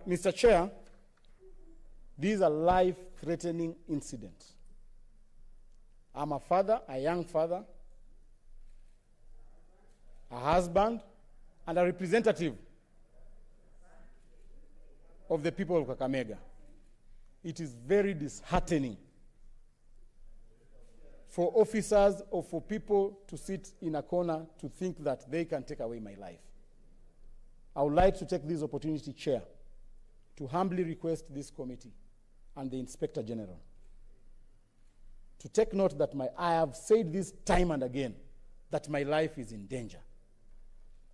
Mr. Chair, these are life-threatening incidents. I'm a father, a young father, a husband, and a representative of the people of Kakamega. It is very disheartening for officers or for people to sit in a corner to think that they can take away my life. I would like to take this opportunity, Chair, to humbly request this committee and the Inspector General to take note that I have said this time and again, that my life is in danger.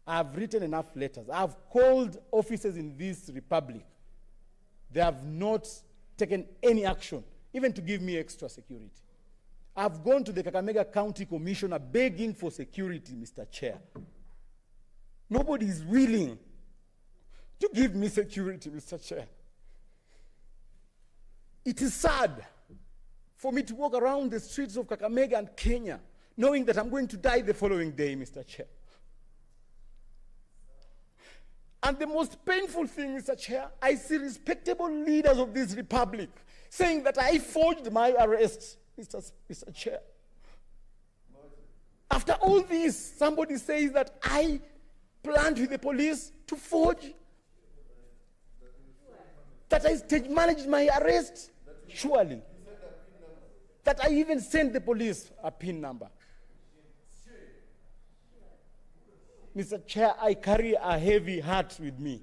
I have written enough letters. I have called officers in this republic. They have not taken any action, even to give me extra security. I've gone to the Kakamega County Commissioner begging for security, Mr. Chair. Nobody is willing to give me security, Mr. Chair. It is sad for me to walk around the streets of Kakamega and Kenya knowing that I'm going to die the following day, Mr. Chair. And the most painful thing, Mr. Chair, I see respectable leaders of this republic saying that I forged my arrest, Mr. Chair. After all this, somebody says that I planned with the police to forge, that I stage managed my arrest, surely. That I even sent the police a PIN number. Mr. Chair, I carry a heavy heart with me.